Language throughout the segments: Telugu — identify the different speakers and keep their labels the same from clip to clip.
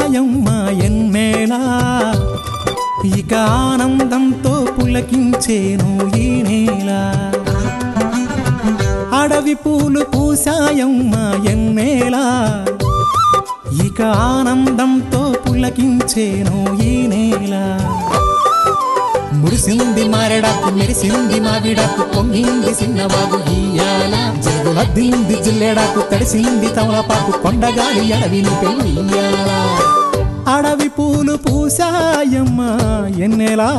Speaker 1: పూసాయమ్మ ఎన్నేలా ఇక ఆనందంతో పులకించేను ఈ నేల అడవి పూలు పూసాయమ్మ ఎన్నేలా ఇక ఆనందంతో పులకించేను ఈ నేల మురిసింది మారెడాకు మెరిసింది మావిడాకు పొంగింది సిన్నవాగు ఇయ్యాల జరుగులద్దింది జిల్లెడాకు తడిసింది తమలపాకు కొండగాలి అడవిని పెళ్ళియ్యాల అడవి పూలు పూసాయమ్మ ఎన్నెలా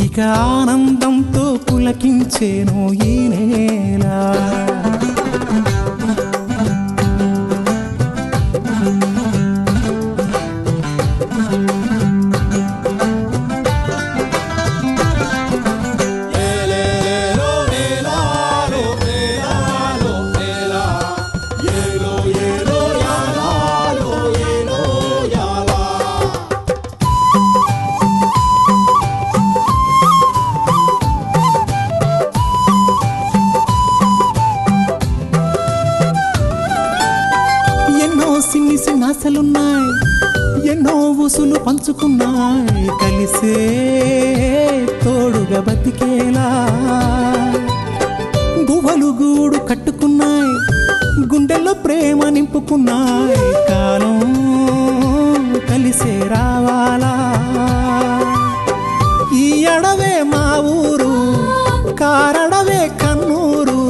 Speaker 1: ఇక ఆనందంతో పులకించేను ఈ నేల ఆశలున్నాయి ఎన్నో ఊసులు పంచుకున్నాయి కలిసే తోడుగా బతికేలా గువ్వలు గూడు కట్టుకున్నాయి గుండెల్లో ప్రేమ నింపుకున్నాయి కాలం కలిసే రావాలా ఈ అడవే మా ఊరు కారడవే కన్నూరు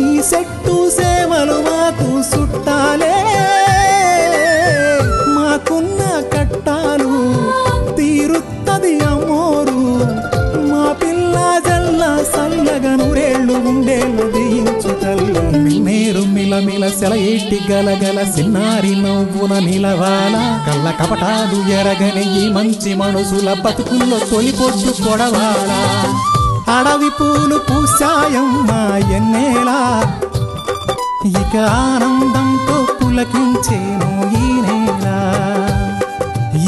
Speaker 1: ఈ చెట్టు సేవలు మాకు చుట్టాలే మాకున్న కట్టాలు తీరుత్తది అమ్మోరు మా పిల్ల జల్ల సల్లగా నూరేళ్ళు ఉండేళ్ళు దీయించు తల్లి మేరు మిలమిల సెలయేటి గలగల సిన్నారి నవ్వున నిలవాల కళ్ళ కపటాలు ఎరగని ఈ మంచి మనుషుల బతుకుల్లో తొలిపొట్టు కొడవాల అడవి పూలు పూసాయమ్మ ఎన్నేలా ఇక ఆనందంతో పులకించేను ఈ నేల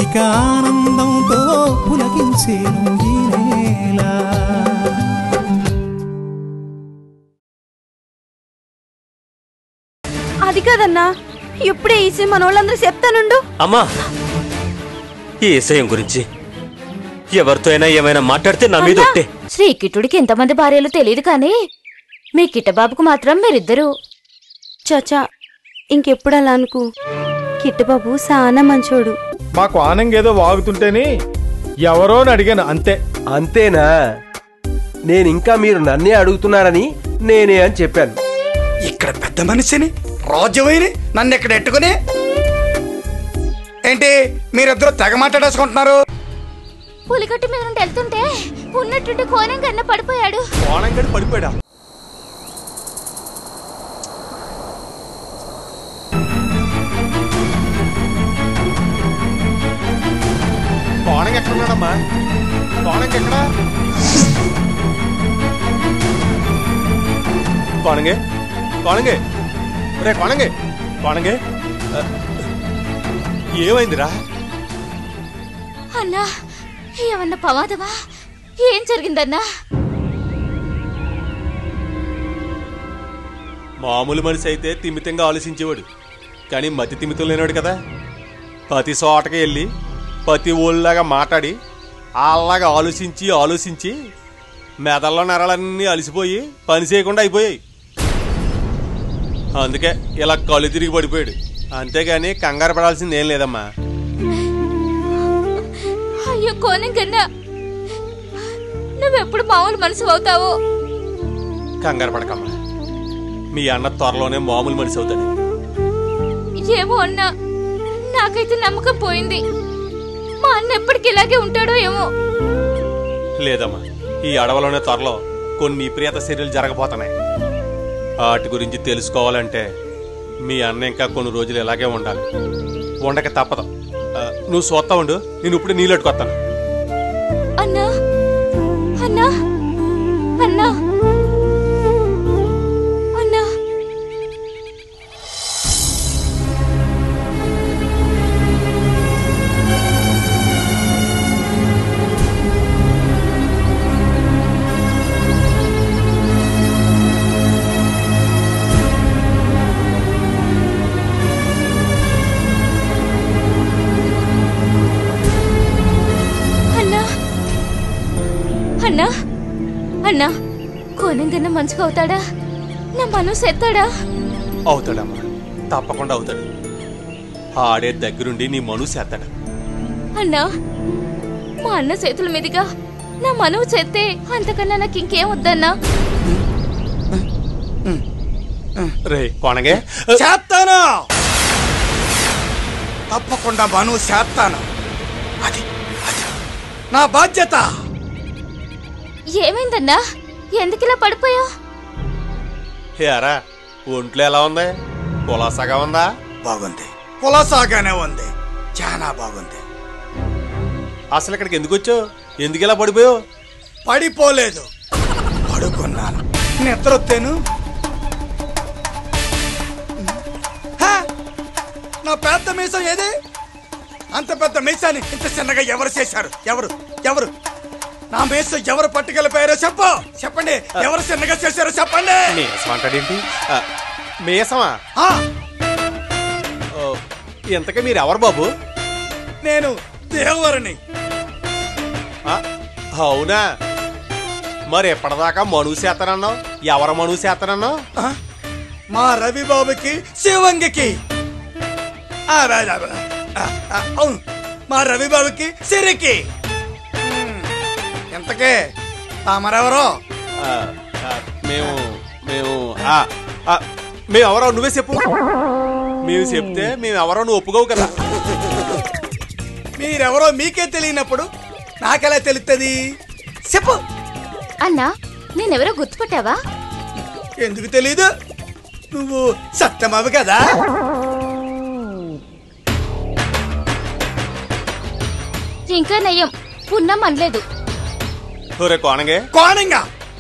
Speaker 1: ఇక ఆనందంతో పులకించేను ఈ నేల
Speaker 2: అది కాదన్నా ఇప్పుడే ఈ సినిమా మనోళ్ళందరూ చెప్తానుండు
Speaker 3: అమ్మా ఈ విషయం గురించి ఎవరితో అయినా ఏమైనా మాట్లాడితే నా మీద ఒట్టే.
Speaker 4: శ్రీకిట్టుడికి ఎంతమంది భార్యలు తెలియదు కానీ మీ కిట్టబాబుకు మాత్రం మీరిద్దరు.
Speaker 2: చాచా ఇంకెప్పుడు అలా అనుకు, కిట్టబాబు చాలా మంచోడు.
Speaker 5: మాకు ఆనంగేదో వాగుతుంటేని ఎవరో అడిగాను అంతే.
Speaker 6: అంతేనా? నేనింకా మీరు నన్నే అడుగుతున్నారని నేనే అని చెప్పాను.
Speaker 7: ఇక్కడ పెద్ద మనిషిని రాజ్యమైని నన్ను ఇక్కడ ఎట్టుకుని ఏంటి మీరిద్దరు తెగ మాట్లాడేసుకుంటున్నారు?
Speaker 4: పులిగట్టు మీద నుండి వెళ్తుంటే ఉన్నట్టుండి కోనం కన్నా పడిపోయాడు.
Speaker 5: కోనంగడి పడిపోయాడా? కోణం ఎక్కడున్నాడమ్మా? కోణం ఎక్కడా? కోణంగే కోణంగే రే కోణంగే కోణంగే ఏమైందిరా?
Speaker 4: అన్నా ఏమన్నా ప్రమాదమా? ఏం జరిగిందన్నా?
Speaker 5: మామూలు మనిషి అయితే తిమితంగా ఆలోచించేవాడు, కానీ మతి తిమితం లేనాడు కదా. ప్రతి చోటకి వెళ్ళి ప్రతి ఊళ్ళలాగా మాట్లాడి అలాగా ఆలోచించి మెదల్లో నరాలన్నీ అలసిపోయి పని చేయకుండా అయిపోయాయి. అందుకే ఇలా కళ్ళు తిరిగి పడిపోయాడు. అంతేగాని కంగారు పడాల్సింది ఏం లేదమ్మా.
Speaker 4: అయ్యో కోనం కన్నా నువ్వెప్పుడు మామూలు మనిషి అవుతావో.
Speaker 5: కంగారు పడకమ్మా, మీ అన్న త్వరలోనే మామూలు మనిషి అవుతాడు.
Speaker 4: ఏమో అన్నా, నాకైతే నమ్మకం పోయింది. మా అన్న ఎప్పటికి ఇలాగే ఉంటాడో ఏమో.
Speaker 5: లేదమ్మా, ఈ అడవిలోనే త్వరలో కొన్ని విపరీత చర్యలు జరగబోతున్నాయి. వాటి గురించి తెలుసుకోవాలంటే మీ అన్న ఇంకా కొన్ని రోజులు ఇలాగే ఉండాలి. ఉండక తప్పదు. నువ్వు సొత్తా ఉండు, నేను ఇప్పుడు నీళ్ళట్టుకొస్తాను.
Speaker 4: అన్నా అన్నా అన్నా అన్నా అన్నా కోనంగన్న మంచిగా అవుతాడా? నా మనసు ఎత్తాడా?
Speaker 5: అవుతాడమ్మా, తప్పకుండా అవుతాడు. ఆడే దగ్గరుండి నీ మనసు ఎత్తాడు.
Speaker 4: అన్నా మా అన్న చేతుల మీదుగా నా మనవు చేస్తే అంతకన్నా నాకు ఇంకేం వద్దన్నా.
Speaker 5: రే కొనగే
Speaker 7: చేస్తాను, తప్పకుండా మనవు చేస్తాను. అది అది నా బాధ్యత.
Speaker 4: ఏమైందన్నా? ఎందుకు ఇలా పడిపోయావు?
Speaker 5: ఏరా ఒంట్లో ఎలా ఉంది? కులాసాగా ఉందా?
Speaker 7: బాగుంది, కులాసాగానే ఉంది, చాలా బాగుంది.
Speaker 5: అసలు ఇక్కడికి ఎందుకు వచ్చావు? ఎందుకు ఇలా పడిపోయావు?
Speaker 7: పడిపోలేదు, పడుకున్నాను. నిద్రొత్తేను. నా పెద్ద మీసం ఏది? అంత పెద్ద మీసాన్ని ఇంత చిన్నగా ఎవరు చేశారు? ఎవరు ఎవరు నా మీసం ఎవరు పట్టుకెళ్ళిపోయారో చెప్పండి. ఎవరు చిన్నగా చేశారో చెప్పండి.
Speaker 5: మీసం అంటాడేంటి? మీసమా? ఇంతకీ మీరు ఎవరు బాబు?
Speaker 7: నేను దేవరిని.
Speaker 5: అవునా? మరి ఎప్పటిదాకా మనువు చేస్తానన్నావు? ఎవరు మనువు చేస్తానన్నావు?
Speaker 7: మా రవిబాబుకి శివంగికి. అవును, మా రవిబాబుకి సిరికి. ఎంతకే తామరెవరో?
Speaker 5: మేము మేము మేమెవరో నువ్వే చెప్పు. మేము చెప్తే మేమెవరో నువ్వు ఒప్పుకోవు కదా.
Speaker 7: మీరెవరో మీకే తెలియనప్పుడు నాకెలా తెలుస్తుంది? చెప్పు.
Speaker 4: అన్నా నేనెవరో గుర్తుపట్టావా?
Speaker 7: ఎందుకు తెలీదు? నువ్వు సత్యమవి కదా.
Speaker 4: ఇంకా నయ్యం, పున్నం అనలేదు.
Speaker 5: కోనగే
Speaker 7: కోనంగా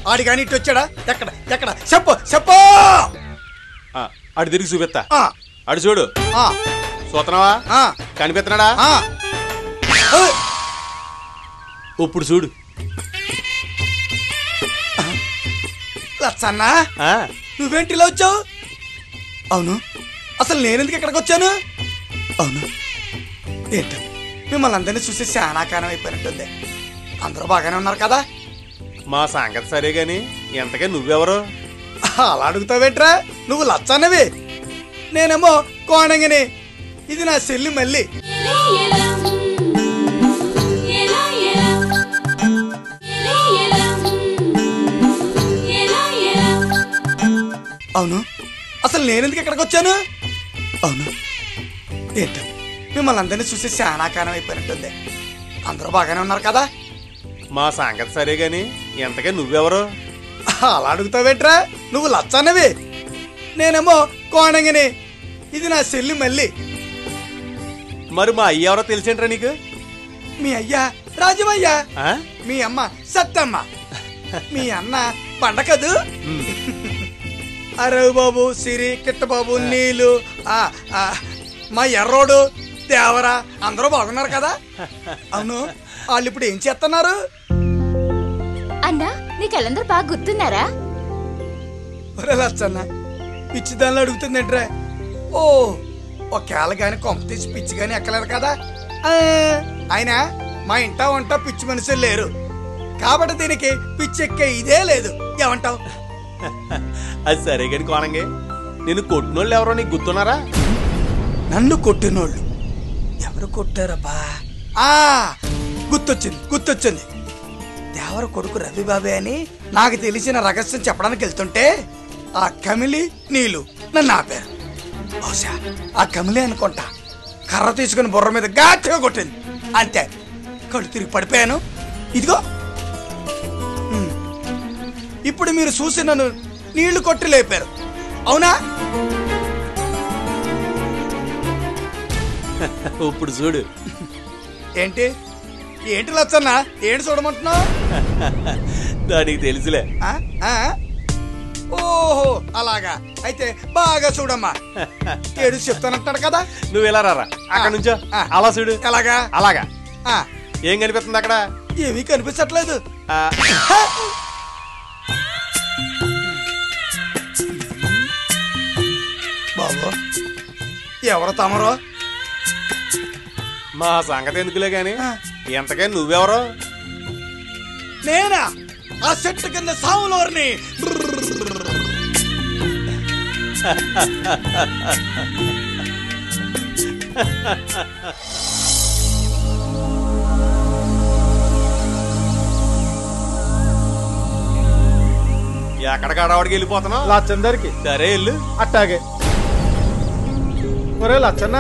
Speaker 7: ఆడి కానీ ఇటు వచ్చాడా? ఎక్కడ ఎక్కడ చెప్పు చెప్పు.
Speaker 5: అడు తిరిగి చూపిస్తా. అడు చూడు. చూస్తున్నావా? కనిపిస్తున్నాడా? ఇప్పుడు చూడు.
Speaker 7: లచ్చన్నా, నువ్వేంటిలా వచ్చావు? అవును, అసలు నేనెందుకు ఇక్కడికి వచ్చాను? అవును, ఏంటో మిమ్మల్ని అందరినీ చూసి చాలా కాలం అయిపోయినట్టుంది. అందరూ బాగానే ఉన్నారు కదా?
Speaker 5: మా సంగతి సరే గాని ఎంతగా నువ్వెవరు?
Speaker 7: అలా అడుగుతావేంట్రా? నువ్వు లచ్చన్నవి, నేనేమో కోణంగిని. ఇది నా చెల్లి మళ్ళీ. అవును, అసలు నేనెందుకు ఇక్కడికి వచ్చాను? అవును, ఏంటో మిమ్మల్ని అందరినీ చూసి చాలా కాలం అయిపోయినట్టుంది. అందరూ బాగానే ఉన్నారు కదా?
Speaker 5: మా సంగతి సరే గాని ఎంతగా నువ్వెవరు?
Speaker 7: అలా అడుగుతావేంట్రా? నువ్వు లచ్చన్నవి, నేనేమో కోణంగిని. ఇది నా చెల్లి మళ్ళీ.
Speaker 5: మరి మా అయ్య ఎవరో తెలిసేంట్రా నీకు?
Speaker 7: మీ అయ్యా రాజమయ్యా, మీ అమ్మ సత్తమ్మ, మీ అన్న పండకదు. రవి బాబు, సిరి, కిట్టబాబు, నీలు, మా ఎర్రోడు, దేవరా అందరూ బాగున్నారు కదా? అవును, వాళ్ళు ఇప్పుడు ఏం చేస్తున్నారు?
Speaker 4: అన్నా నీకెళ్ళందరూ బాగా గుర్తున్నారా?
Speaker 7: ఒరే లచ్చన్న, పిచ్చి దానిలో అడుగుతుందంట్రా. ఓ ఒకేళ గాని కొంప తీసి పిచ్చి గాని ఎక్కలేదు కదా. ఆయన మా ఇంట వంట పిచ్చి మనుషులు లేరు కాబట్టి దీనికి పిచ్చి ఎక్కే ఇదే లేదు. ఏమంటావు?
Speaker 5: అది సరే గాని కోనంగే, నేను కొట్టినోళ్ళు ఎవరో నీకు గుర్తున్నారా?
Speaker 7: నన్ను కొట్టినోళ్ళు ఎవరు కొట్టారబ్బా? గుర్తొచ్చింది. దేవర కొడుకు రవిబాబే అని నాకు తెలిసిన రహస్యం చెప్పడానికి వెళ్తుంటే ఆ కమిలి నీళ్ళు నన్ను ఆపారు. బహుశా ఆ కమిలి అనుకుంటా. కర్ర తీసుకుని బుర్ర మీద గట్టిగా కొట్టింది. అంతే, కళ్ళు తిరిగి పడిపోయాను. ఇదిగో ఇప్పుడు మీరు చూసి నన్ను నీళ్లు కొట్టి లేపారు, అవునా?
Speaker 5: ఇప్పుడు చూడు.
Speaker 7: ఏంటి ఏంటి లచ్చన్న, ఏంటి చూడమంటున్నావు?
Speaker 5: దానికి తెలుసులే.
Speaker 7: ఓహో అలాగా, అయితే బాగా చూడమ్మా. ఏడు చెప్తానంటాడు కదా.
Speaker 5: నువ్వు ఎలా రారా అక్కడ నుంచో. అలా చూడు.
Speaker 7: ఎలాగా?
Speaker 5: అలాగా. ఏం కనిపిస్తుంది అక్కడ?
Speaker 7: ఏమీ కనిపించట్లేదు. బాబు ఎవరు తమరో?
Speaker 5: మా సంగతి ఎందుకులే గాని ఎంతకైనా నువ్వెవరో?
Speaker 7: నేనా? ఆ చెట్టు కింద సాములోర్ని.
Speaker 5: ఎక్కడికి ఆడవాడికి వెళ్ళిపోతున్నావు?
Speaker 8: లచ్చందరికి.
Speaker 5: సరే వెళ్ళు.
Speaker 8: అట్టాగే. ఒరే లచ్చన్న,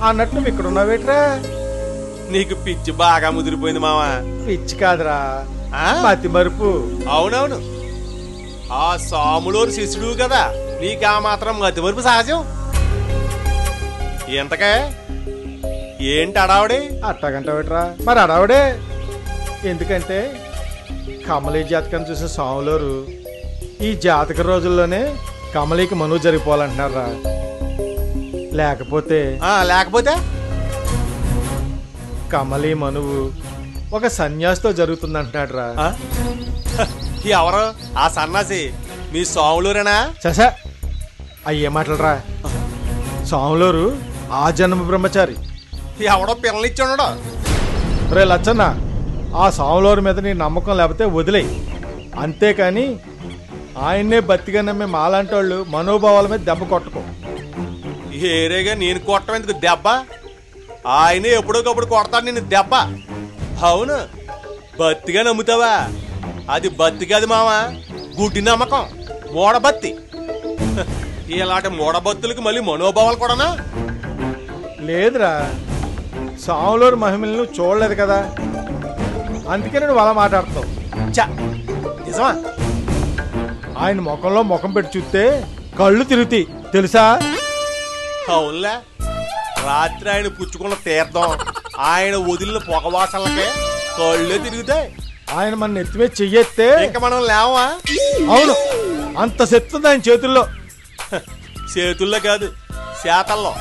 Speaker 8: అన్నట్టు నువ్వు ఇక్కడ ఉన్నావేట్రా?
Speaker 5: నీకు పిచ్చి బాగా ముదిరిపోయింది మావా.
Speaker 8: పిచ్చి కాదురా,
Speaker 5: ఆ?
Speaker 8: మతి మరుపు.
Speaker 5: అవునవును, ఆ సాములోరు శిష్యుడు కదా, నీకు ఆ మాత్రం మతి మరుపు సహజం. ఎంతకే ఏంటి అడావుడి?
Speaker 8: అట్టాగంటావేట్రా? మరి అడావుడే. ఎందుకంటే కమలీ జాతకం చూసిన సాములోరు ఈ జాతక రోజుల్లోనే కమలీకి మనువు జరిగిపోవాలంటున్నారా. లేకపోతే
Speaker 5: లేకపోతే
Speaker 8: కమలీ మనువు ఒక సన్యాసితో జరుగుతుందంటున్నాడు రా.
Speaker 5: ఎవరు ఆ సన్నాసి? మీ సాములూరేనా?
Speaker 8: చసా అయ్యే మాటలరా. సాములోరు ఆ జన్మ బ్రహ్మచారి.
Speaker 5: ఎవడో పిల్లనిచ్చాడు.
Speaker 8: రే లచ్చన్న, ఆ సాములోరు మీద నీ నమ్మకం లేకపోతే వదిలేయి. అంతేకాని ఆయన్నే బతిగా నమ్మే మాలాంటి వాళ్ళు మనోభావాల మీద దెబ్బ కొట్టుకో.
Speaker 5: ఏరేగా నేను కొట్టం ఎందుకు దెబ్బ? ఆయనే ఎప్పుడోకప్పుడు కొడతాడు నిన్ను దెబ్బ. అవును, బత్తిగా నమ్ముతావా? అది బత్తి కాదు మావా, గుడ్డి నమ్మకం, మూడబత్తి. ఇలాంటి మూడబత్తులకి మళ్ళీ మనోభావాలు కూడానా?
Speaker 8: లేదురా, సాములోరు మహిమల్ని నువ్వు చూడలేదు కదా, అందుకే నువ్వు అలా మాట్లాడతావు.
Speaker 5: నిజమా?
Speaker 8: ఆయన ముఖంలో ముఖం పెట్టి చూస్తే కళ్ళు తిరుగుతాయి తెలుసా?
Speaker 5: అవునులే, రాత్రి ఆయన పుచ్చుకున్న తీర్థం, ఆయన వదిలిన పొగవాసనలకే కళ్ళే తిరుగుతాయి.
Speaker 8: ఆయన మన ఎత్తిమే చెయ్యెత్తే
Speaker 5: ఇంకా మనం లేవా?
Speaker 8: అవును, అంత శక్తి ఉంది ఆయన చేతుల్లో.
Speaker 5: చేతుల్లో కాదు, శాతల్లో.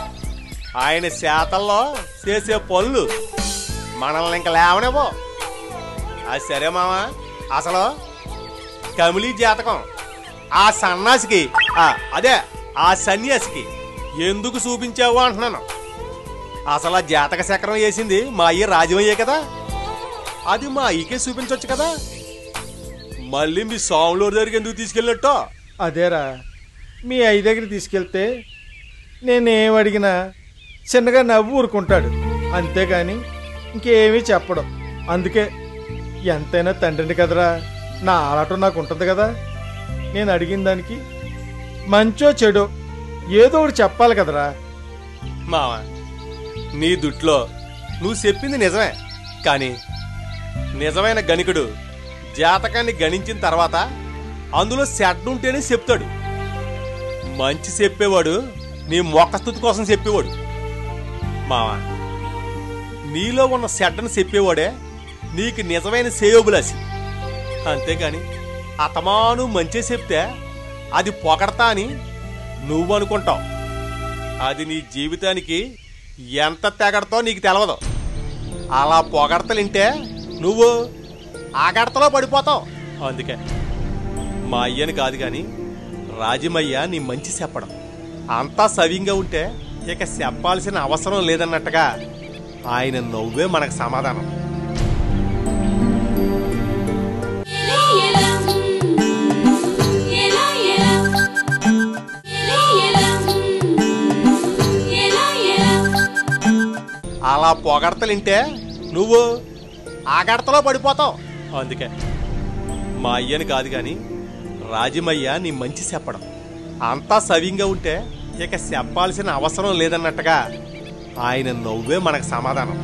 Speaker 5: ఆయన శాతల్లో చేసే పనులు మనల్ని ఇంకా లేవనేవో. అది సరే మావా, అసలు కమిలీ జాతకం ఆ సన్నాసికి, అదే ఆ సన్యాసికి ఎందుకు చూపించావు అంటున్నాను. అసలు ఆ జాతక చక్రం వేసింది మా అయ్య రాజమయ్యే కదా, అది మా అయ్యకే చూపించవచ్చు కదా. మళ్ళీ మీ సాములోరి దగ్గరికి ఎందుకు తీసుకెళ్ళినట్టు?
Speaker 8: అదేరా, మీ అయ్య దగ్గర తీసుకెళ్తే నేనేం అడిగినా చిన్నగా నవ్వు ఊరుకుంటాడు, అంతేగాని ఇంకేమీ చెప్పడం. అందుకే ఎంతైనా తండ్రిని కదరా, నా ఆరాటం నాకు ఉంటుంది కదా. నేను అడిగిన దానికి మంచో చెడో ఏదో ఒకటి చెప్పాలి కదరా.
Speaker 5: మావా, నీ దుట్లో నువ్వు చెప్పింది నిజమే, కానీ నిజమైన గణికుడు జాతకాన్ని గణించిన తర్వాత అందులో చెడ్డుంటేనే చెప్తాడు. మంచి చెప్పేవాడు నీ మొక్కస్థుతి కోసం చెప్పేవాడు. మావా, నీలో ఉన్న చెడ్డను చెప్పేవాడే నీకు నిజమైన శ్రేయోభిలాషి. అంతేకాని అతమాను మంచి చెప్తే అది పొగడతా అని నువ్వు అనుకుంటావు. అది నీ జీవితానికి ఎంత తెగడతో నీకు తెలవదు. అలా పొగడతలింటే నువ్వు ఆగడతలో పడిపోతావు. అందుకే మా అయ్యని కాదు కానీ రాజమయ్య నీ మంచి చెప్పడం. అంతా సవ్యంగా ఉంటే ఇక చెప్పాల్సిన అవసరం లేదన్నట్టుగా ఆయన నవ్వే మనకు సమాధానం. అలా పొగడతలింటే నువ్వు ఆగడతలో పడిపోతావు. అందుకే మా అయ్యని కాదు కానీ రాజమయ్య నీ మంచి చెప్పడం. అంతా సవ్యంగా ఉంటే ఇక చెప్పాల్సిన అవసరం లేదన్నట్టుగా ఆయన నవ్వే మనకు సమాధానం.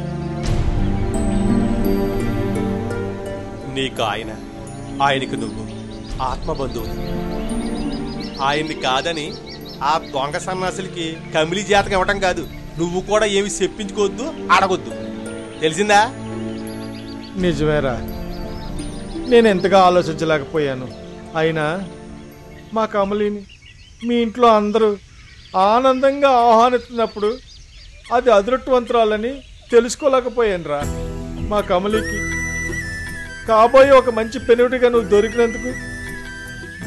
Speaker 5: నీకు ఆయన, ఆయనకు నువ్వు ఆత్మబంధువులు. ఆయన్ని కాదని ఆ దొంగ సన్నాసులకి కమిలీ జాతకం ఇవ్వటం కాదు, నువ్వు కూడా ఏమి చెప్పించుకోవద్దు, అడగొద్దు. తెలిసిందా?
Speaker 8: నిజమేరా, నేను ఎంతగా ఆలోచించలేకపోయాను. అయినా మా కమలిని మీ ఇంట్లో అందరూ ఆనందంగా ఆహ్వానిస్తున్నప్పుడు అది అదృష్టవంతురాలని తెలుసుకోలేకపోయాను రా. మా కమలికి కాబోయే ఒక మంచి పెనుడిగా నువ్వు దొరికినందుకు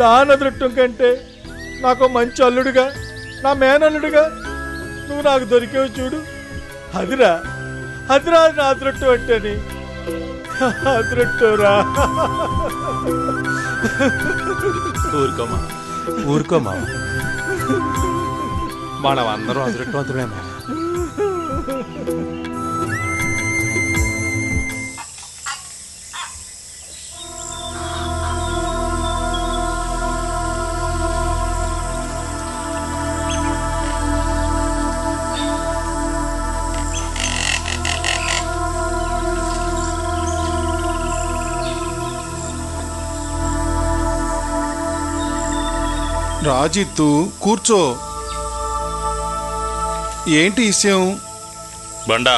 Speaker 8: దాని అదృష్టం కంటే నాకు మంచి అల్లుడుగా, నా మేనల్లుడుగా నువ్వు నాకు దొరికేవు చూడు. అదిరా అదిరా నా అదృష్టం అంటేని. అదృష్టంరా.
Speaker 5: ఊరుకోమా ఊరుకోమా, మనం అందరం అదృష్టవంతుడేమా.
Speaker 9: రాజిత్తు కూర్చో. ఏంటి విషయం?
Speaker 10: బండా,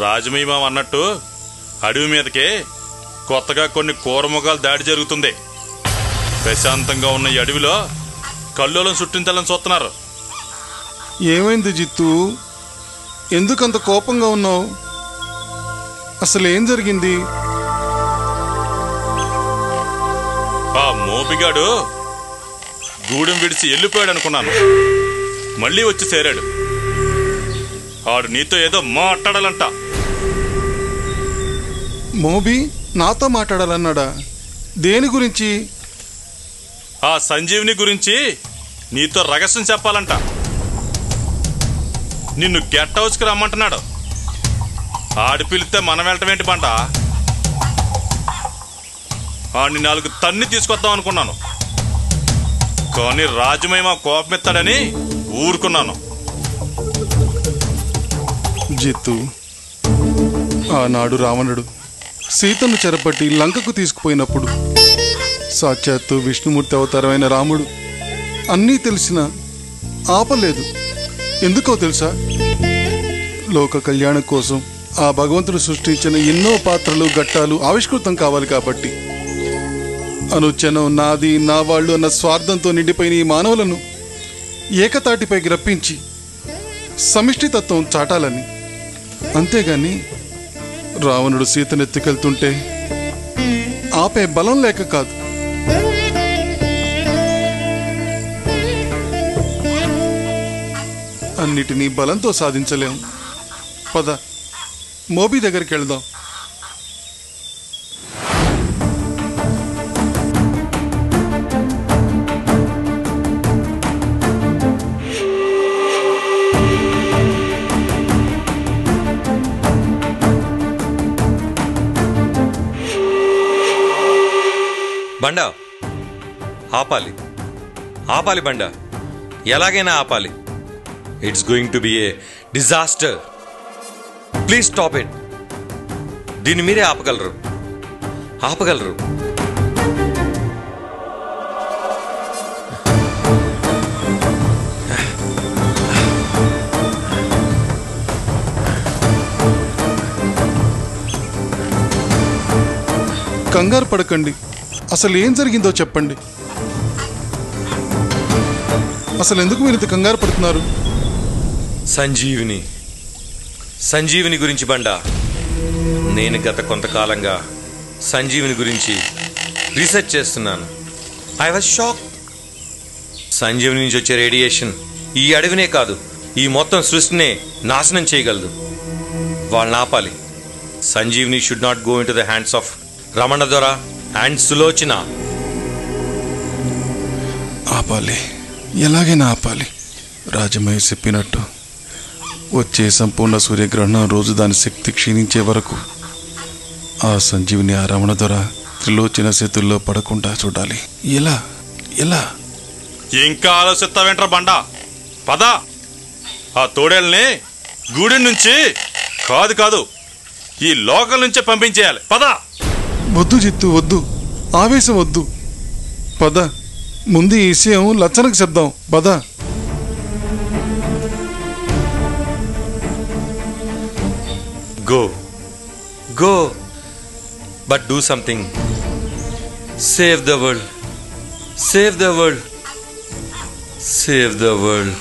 Speaker 10: రాజమీమం అన్నట్టు అడవి మీదకే కొత్తగా కొన్ని కూరముఖాలు దాడి జరుగుతుంది. ప్రశాంతంగా ఉన్న ఈ అడవిలో కల్లోలం చుట్టించాలని చూస్తున్నారు.
Speaker 9: ఏమైంది జిత్తు? ఎందుకంత కోపంగా ఉన్నావు? అసలు ఏం జరిగింది?
Speaker 10: ఆ మోపిగాడు గూడెం విడిచి వెళ్ళిపోయాడు అనుకున్నాను. మళ్ళీ వచ్చి చేరాడు. ఆడు నీతో ఏదో మాట్లాడాలంట.
Speaker 9: మోబీ నాతో మాట్లాడాలన్నాడా? దేని గురించి?
Speaker 10: ఆ సంజీవిని గురించి నీతో రహస్యం చెప్పాలంట. నిన్ను గెట్ హౌస్కి రమ్మంటున్నాడు. ఆడి పిలిస్తే మనం వెళ్ళటమేంటి పంట? ఆడిని 4 తన్ని తీసుకొద్దాం అనుకున్నాను, కానీ రాజమేమ కోపమెత్తాడని ఊరుకున్నాను.
Speaker 9: జిత్తు, ఆనాడు రావణుడు సీతను చెరపట్టి లంకకు తీసుకుపోయినప్పుడు సాక్షాత్తు విష్ణుమూర్తి అవతారమైన రాముడు అన్నీ తెలిసినా ఆపలేదు. ఎందుకో తెలుసా? లోక కళ్యాణం కోసం ఆ భగవంతుడు సృష్టించిన ఎన్నో పాత్రలు ఘట్టాలు ఆవిష్కృతం కావాలి కాబట్టి. అనుచనం నాది నా వాళ్ళు అన్న స్వార్థంతో నిండిపోయిన ఈ మానవులను ఏకతాటిపై గ్రప్పించి సమిష్టితత్వం చాటాలని. అంతేగాని రావణుడు సీతనెత్తుకెళ్తుంటే ఆపే బలం లేక కాదు. అన్నిటినీ బలంతో సాధించలేం. పద, మోబీ దగ్గరికి వెళ్దాం.
Speaker 11: బండా, ఆపాలి ఆపాలి బండా, ఎలాగైనా ఆపాలి. It's going to be a disaster. Please stop it. దీన్ని మీరే ఆపగలరు, ఆపగలరు.
Speaker 9: కంగారు పడకండి. అసలు ఏం జరిగిందో చెప్పండి. అసలు ఎందుకు మీరు ఇంత కంగారు పడుతున్నారు?
Speaker 11: సంజీవిని గురించి బండా. నేను గత కొంతకాలంగా సంజీవిని గురించి రీసెర్చ్ చేస్తున్నాను. I was shock. సంజీవిని నుంచి వచ్చే రేడియేషన్ ఈ అడవినే కాదు, ఈ మొత్తం సృష్టినే నాశనం చేయగలదు. వాళ్ళని ఆపాలి. Sanjeevini should not go in to the hands of Ramana దొర అండ్ సులోచన.
Speaker 9: ఆపాలి, ఎలాగైనా ఆపాలి. రాజమయ్య చెప్పినట్టు వచ్చే సంపూర్ణ సూర్యగ్రహణం రోజు దాని శక్తి క్షీణించే వరకు ఆ సంజీవిని ఆ రమణ దొర త్రిలోచన చేతుల్లో పడకుండా చూడాలి. ఎలా ఎలా?
Speaker 10: ఇంకా ఆలోచిస్తావేంట్రా బండా? పద, ఆ తోడేళ్ళని గూడెం నుంచి కాదు ఈ లోకల్ నుంచే పంపించేయాలి. పద.
Speaker 9: వద్దు జిత్తు, వద్దు, ఆవేశం వద్దు. పద, ముందు ఈ విషయం లచ్చనకు చెప్దాం. పద.
Speaker 11: Go, but do something. Save the world. Save the world. Save the world.